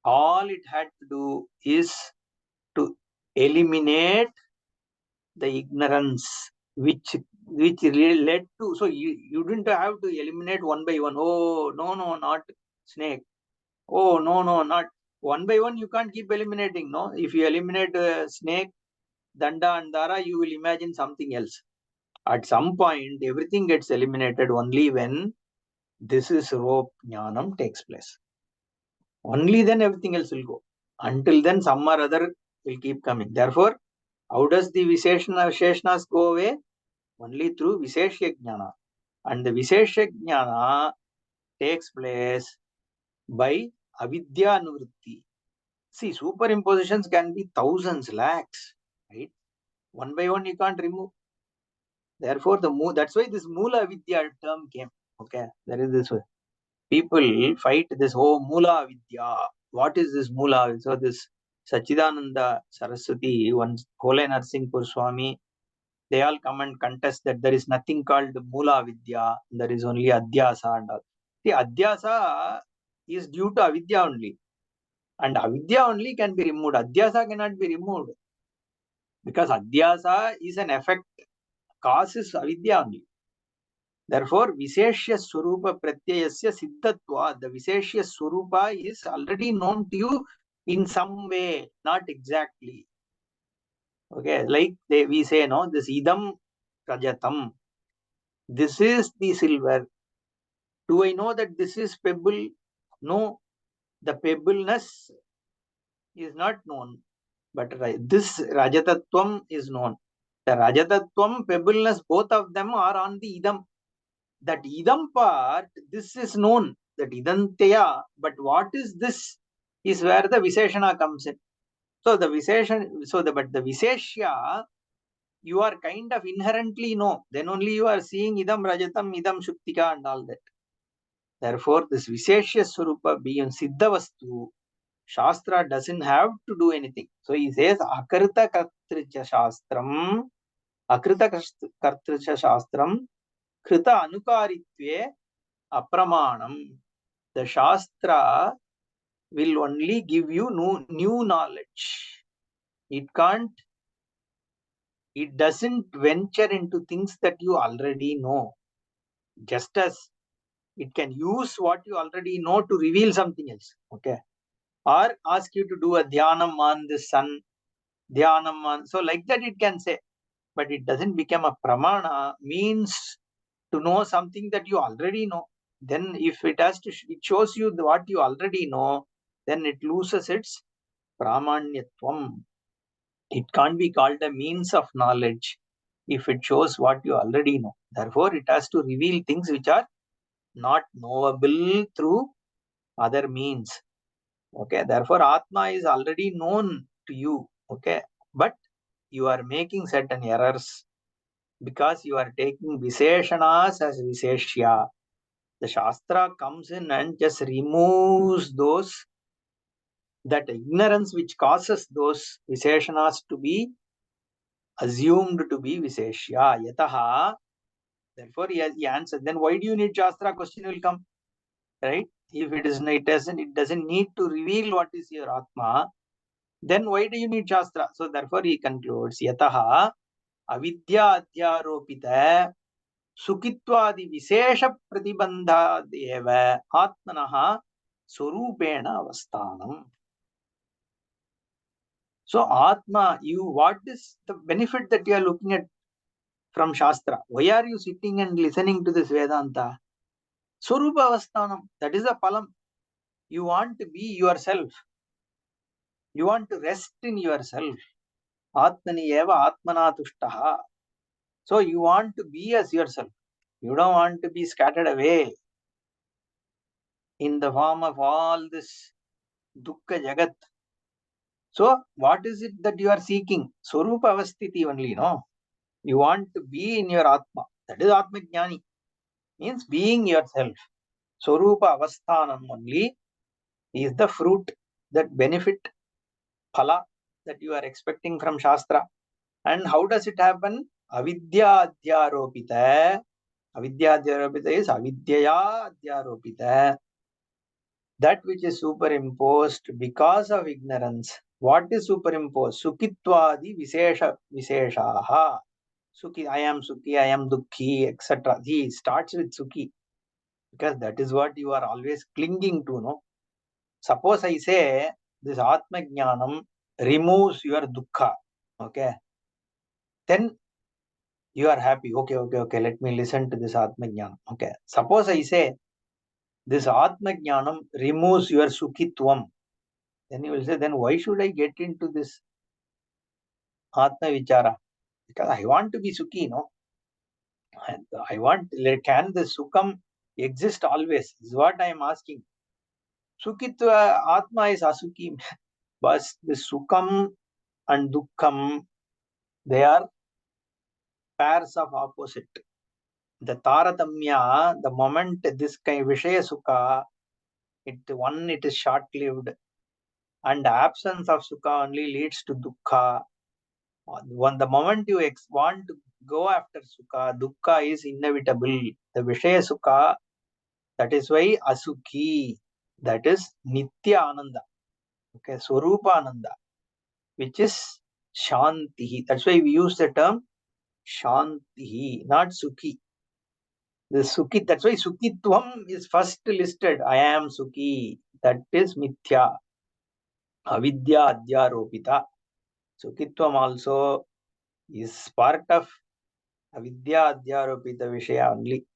All it had to do is to eliminate the ignorance which really led to. So you didn't have to eliminate one by one. Oh, no, not snake. Oh, no, not one by one. You can't keep eliminating. No, if you eliminate snake, danda and dara, you will imagine something else. At some point, everything gets eliminated only when this is rope jnanam takes place. Only then everything else will go. Until then, some or other will keep coming. Therefore, how does the Visheshnas go away? Only through Visheshya Jnana. And the Visheshya Jnana takes place by Avidya Nuvritti. See, superimpositions can be thousands, lakhs, right? One by one you can't remove. Therefore, that's why this Mula Avidya term came. Okay, there is this way. People fight this, oh, Mula Avidya. What is this Mula? So this Sachidananda Saraswati, one Kole Narsinghpur Swami, they all come and contest that there is nothing called Mula Vidya, there is only Adhyasa and all. The Adhyasa is due to Avidya only. And Avidya only can be removed. Adhyasa cannot be removed. Because Adhyasa is an effect. Cause is Avidya only. Therefore, Visheshya Swarupa Pratyayasya Siddhatva. The Visheshya Swarupa is already known to you in some way, not exactly. Okay, like we say, no, this Idam Rajatam. This is the silver. Do I know that this is pebble? No, the pebbleness is not known. But this Rajatatvam is known. The Rajatatvam, pebbleness, both of them are on the Idam. That Idam part, this is known. That Idanteya, but what is this is where the Visheshana comes in. So the Vishesha, but the Visheshya, you are kind of inherently know. Then only you are seeing idam rajatam, idam shuktika and all that. Therefore, this Visheshya Swarupa being Siddha Vastu, Shastra doesn't have to do anything. So he says, Akarita Kartricha Shastram, Akrita Kartricha Shastram, Krita Anukaritve Apramanam. The Shastra will only give you new knowledge. It doesn't venture into things that you already know. Just as it can use what you already know to reveal something else. Okay. Or ask you to do a dhyanam on the sun, dhyanam on. So like that it can say, but it doesn't become a pramana, means to know something that you already know. Then if it it shows you what you already know, then it loses its pramanyatvam. It can't be called a means of knowledge if it shows what you already know. Therefore, it has to reveal things which are not knowable through other means. Okay, therefore Atma is already known to you. Okay, but you are making certain errors because you are taking Visheshanas as Visheshya. The Shastra comes in and just removes that ignorance which causes those Visheshanas to be assumed to be Visheshya. Yataha. Therefore, he answered. Then why do you need Shastra? Question will come. Right? If it doesn't need to reveal what is your Atma, then why do you need Shastra? So therefore he concludes, Yataha avidya adhyaropita sukitwadi vishesha pratibandhadeva atmanaha swarupena avasthanam. So Atma, what is the benefit that you are looking at from Shastra? Why are you sitting and listening to this Vedanta? Swarupa avasthanam, that is a palam. You want to be yourself. You want to rest in yourself. Atmani eva atmana tushtaha. So you want to be as yourself. You don't want to be scattered away in the form of all this dukkha jagat. So what is it that you are seeking? Swarupa avasthiti only, no? You want to be in your Atma. That is Atma Jnani. Means being yourself. Swarupa avasthanam only is the fruit, that benefit, phala, that you are expecting from Shastra. And how does it happen? Avidya adhyaropita. Avidya adhyaropita is avidyaya adhyaropita. That which is superimposed because of ignorance. What is superimposed? Sukitwadi visheshaha. Sukhi, I am Sukhi, I am Dukhi, etc. He starts with Sukhi because that is what you are always clinging to, no? Suppose I say this Atma Jnanam removes your Dukkha, okay? Then you are happy. Okay, let me listen to this Atma Jnanam. Okay. Suppose I say this Atma Jnanam removes your Sukhitvam. Then you will say, then why should I get into this Atma Vichara? Because I want to be Sukhi, no? And can the Sukham exist always? Is what I am asking. Sukhitva Atma is Asukhi. But the Sukham and Dukkham, they are pairs of opposite. The Taratamya, the moment this kind of Vishaya Sukha, it is short-lived. And the absence of Sukha only leads to Dukkha. The moment you want to go after Sukha, Dukkha is inevitable. The Vishaya Sukha, that is why Asukhi, that is Nitya Ananda. Okay, Swarupa Ananda, which is Shantihi. That's why we use the term Shantihi, not Sukhi. The Sukhi, that's why Sukhitvam is first listed. I am Sukhi. That is Mithya. Avidya Adhyaropita. Sukhitvam also is part of avidya adhyaropita vishaya only.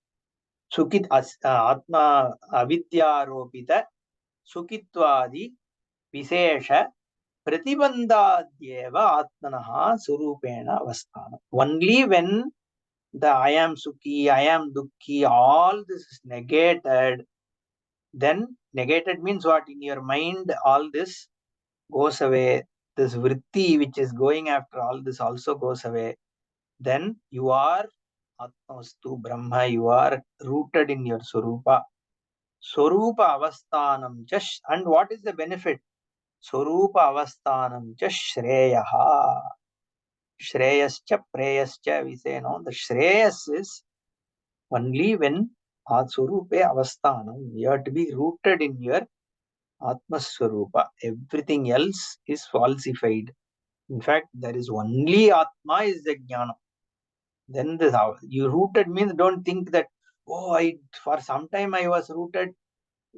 Sukhit atma avidyaropita sukhitwadi vishesha pratibandhadyeva atmanaha surupena avasthana. Only when the I am Sukhi, I am Dukhi, all this is negated, then negated means what? In your mind, all this goes away. this vritti which is going after all this also goes away, then you are Atmastu Brahma, you are rooted in your Swarupa. Swarupa Avasthanam Jash. And what is the benefit? Swarupa Avasthanam Jash Shreyaha. Shreyascha Preyascha, we say, no, the Shreyas is only when Swarupe Avasthanam. You have to be rooted in your Atmaswarupa. Everything else is falsified. In fact, there is only Atma is the Jnana. Then this, you rooted means don't think that, oh, for some time I was rooted.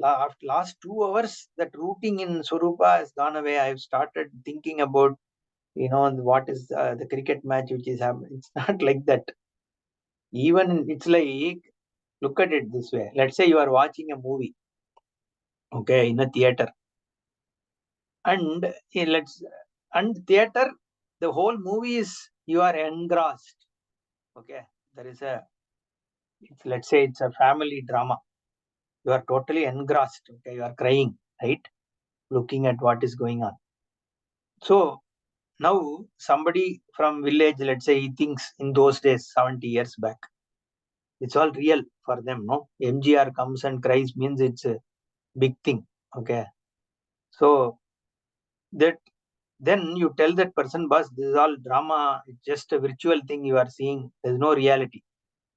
After last 2 hours, that rooting in Swarupa has gone away. I've started thinking about, what is the cricket match which is happening. It's not like that. Even it's like, look at it this way. Let's say you are watching a movie, okay, in a theater. And theater, the whole movie is, you are engrossed. Okay, there is let's say it's a family drama. You are totally engrossed. Okay, you are crying, right? Looking at what is going on. So now somebody from village, let's say, he thinks in those days, 70 years back, it's all real for them. No, MGR comes and cries means it's a big thing. Okay, so that then you tell that person, boss, this is all drama. It's just a virtual thing you are seeing. There's no reality.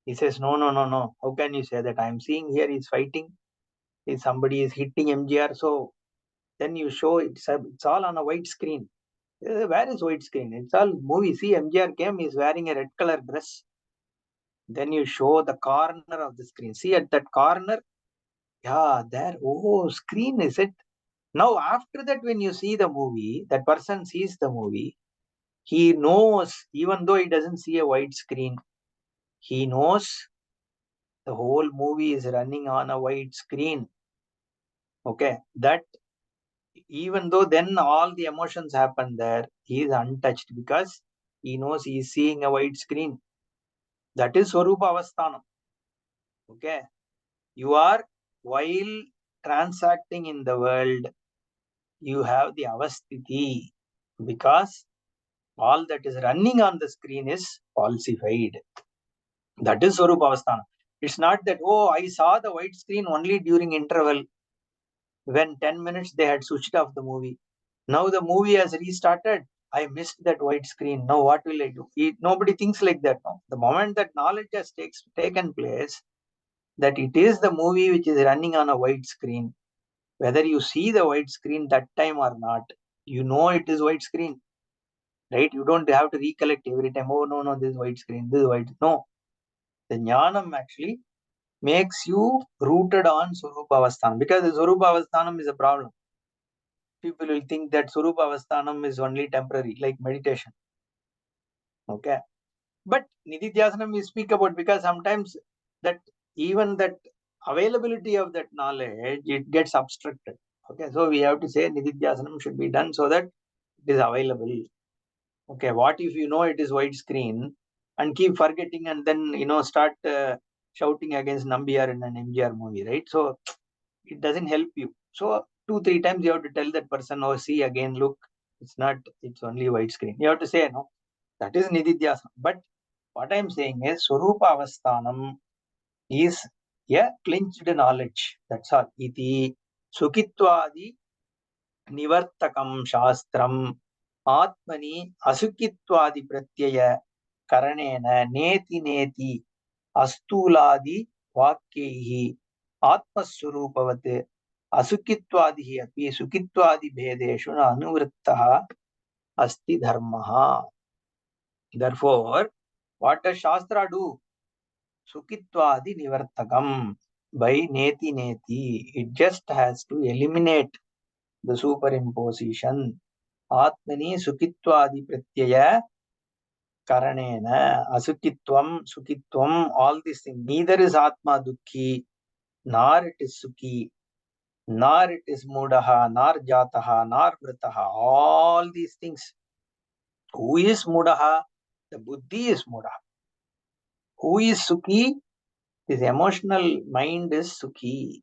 He says, no, no, no, no. How can you say that? I'm seeing here he's fighting. Somebody is hitting MGR. So then you show it's all on a white screen. Where is white screen? It's all movie. See, MGR came, he's wearing a red color dress. Then you show the corner of the screen. See at that corner, yeah, there. Oh, screen is it? Now, after that, when you see the movie, that person sees the movie, he knows, even though he doesn't see a white screen, he knows the whole movie is running on a white screen. Okay, that even though then all the emotions happen there, he is untouched because he knows he is seeing a white screen. That is Swarupa Avasthanam. Okay, you are, while transacting in the world, you have the avasthiti because all that is running on the screen is falsified. That is Swarupa Avasthanam. It's not that, oh, I saw the white screen only during interval when 10 minutes they had switched off the movie. Now the movie has restarted. I missed that white screen. Now what will I do? Nobody thinks like that. No? The moment that knowledge has taken place, that it is the movie which is running on a white screen, whether you see the white screen that time or not, you know it is white screen, right? You don't have to recollect every time, oh, no, no, this is white screen, this is white. No, the jnanam actually makes you rooted on Swarupa Avasthanam, because the Swarupa Avasthanam is a problem. People will think that Swarupa Avasthanam is only temporary, like meditation. Okay. But Nididhyasanam we speak about because sometimes that even that availability of that knowledge, it gets obstructed. Okay. So we have to say Nididhyasanam should be done so that it is available. Okay. What if you know it is white screen and keep forgetting and then, start shouting against Nambiar in an MGR movie, right? So it doesn't help you. So 2-3 times you have to tell that person, oh, see again, look, it's not, it's only white screen. You have to say, no, that is Nididhyasana. But what I'm saying is, Swarupa Avasthanam is a clinched knowledge. That's all. Iti Sukitwadi Nivartakam Shastram Atmani Asukitwadi Pratyaya Karanena Neti Neti Astuladi Vakyehi Atmaswarupavate Asukitwadihi api Sukitwadi Bhedeshu Anuvrittaha Asti Dharmaha. Therefore, what does Shastra do? Sukitwadi Nivartakam. By Neti Neti, it just has to eliminate the superimposition. Atmani Sukitwadi Pratyaya Karanena Asukitvam, Sukitvam, all these things. Neither is Atma Dukhi, nor it is Sukhi, nor it is Mudaha, nor Jataha, nor Vritaha. All these things. Who is Mudaha? The Buddhi is Mudaha. Who is Sukhi? This emotional mind is Sukhi.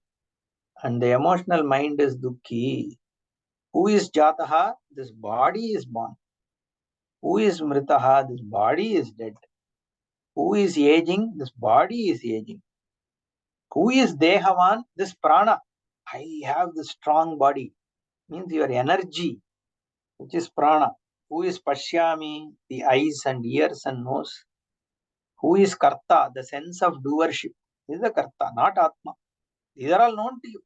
And the emotional mind is Dukhi. Who is Jataha? This body is born. Who is Mritaha? This body is dead. Who is aging? This body is aging. Who is Dehavan? This prana. I have this strong body. Means your energy, which is prana. Who is Pashyami? The eyes and ears and nose. Who is Karta? The sense of doership. This is the Karta, not Atma. These are all known to you.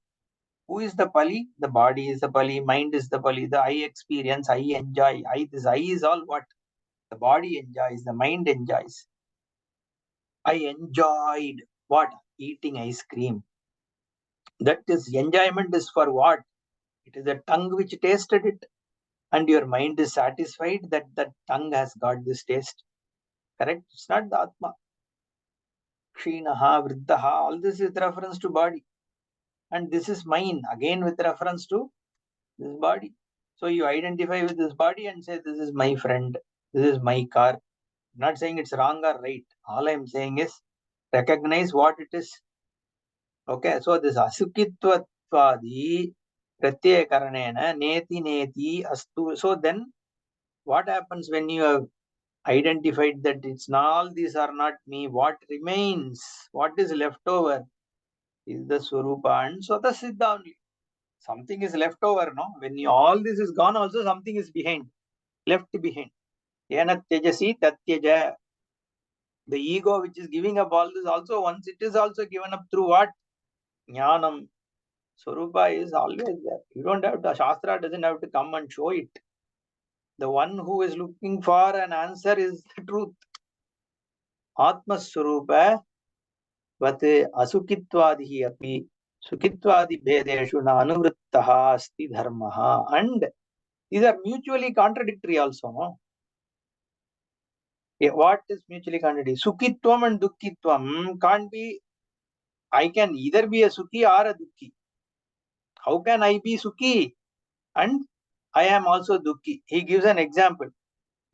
Who is the Pali? The body is the Pali, mind is the Pali, the I experience, I enjoy. This I is all what? The body enjoys, the mind enjoys. I enjoyed what? Eating ice cream. That is, enjoyment is for what? It is the tongue which tasted it. And your mind is satisfied that the tongue has got this taste. Correct? It's not the Atma. Kshinaha, Vriddaha, all this is with reference to body. And this is mine, again with reference to this body. So you identify with this body and say, this is my friend, this is my car. I'm not saying it's wrong or right. All I'm saying is recognize what it is. Okay, so this asukitvatvadi pratyekaranena neti neti astu. So then what happens when you have identified that it's not, all these are not me? What remains? What is left over is the Swarupa and Swata Siddha only. Something is left over, no? When all this is gone, also something is behind, left behind. Yena Tejasi Tatyaja. The ego which is giving up all this also, once it is also given up through what? Jnanam. Swarupa is always there. You don't have to, Shastra doesn't have to come and show it. The one who is looking for an answer is the truth. Atma Swarupa vat asukitvadihi api sukitvadi bhedeshu na anuvrittaha asti dharmaha. And these are mutually contradictory also, no? What is mutually contradictory? Sukitvam and dukkitvam can't be. I can either be a Sukhi or a Dukhi. How can I be Sukhi and I am also Dukhi? He gives an example.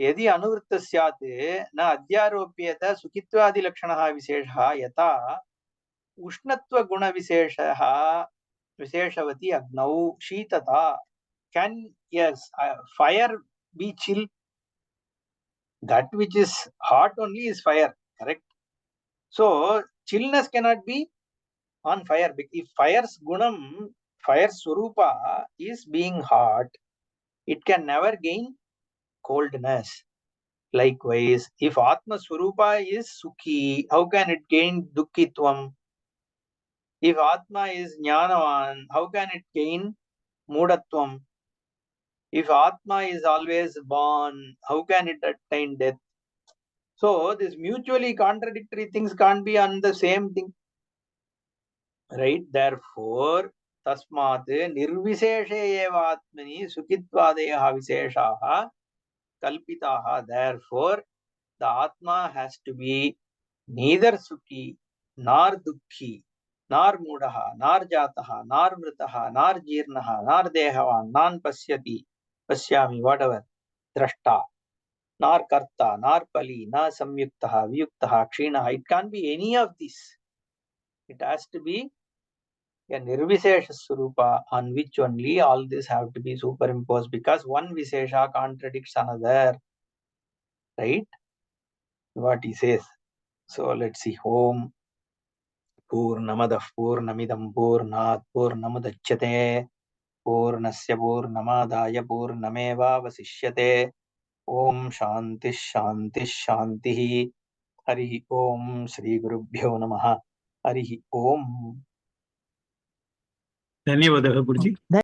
Yadi anuvritta syate na adhyaropyata Sukittvadi lakshanaha visheshaha yata ushnatva guna visheshaha visheshavati agnau shitata. Can, yes, fire be chill? That which is hot only is fire, correct? So chillness cannot be on fire. If fire's gunam, fire's swarupa is being hot, it can never gain coldness. Likewise, if Atma Swarupa is Sukhi, how can it gain Dukkitvam? If Atma is Jnanavan, how can it gain Mudatvam? If Atma is always born, how can it attain death? So, these mutually contradictory things can't be on the same thing. Right? Therefore, Tasmat Nirvisheshe eva Atmani Sukitvadeha Visheshaha Kalpitaha. Therefore, the Atma has to be neither Sukhi, nor Dukhi, nor Mudaha, nor Jataha, nor Mritaha, nor Jirnaha, nor Dehavan, non Pasyati, Pasyami, whatever, Drashta, nor Karta, nor Pali, nor Samyuktaha, Vyuktaha, Kshinaha. It can't be any of these. It has to be a Nirvishesha Swarupa on which only all this have to be superimposed, because one Vishesha contradicts another. Right? What he says. So let's see. Om Purnamadah Purnamidam Purnat Purnamudachyate Purnasya Purnamadaya Purnameva Vasishyate. Om Shanti Shanti Shanti. Hari Om Shri Gurubhyo Namaha. Hari Om. धन्यवादः गुरुजी।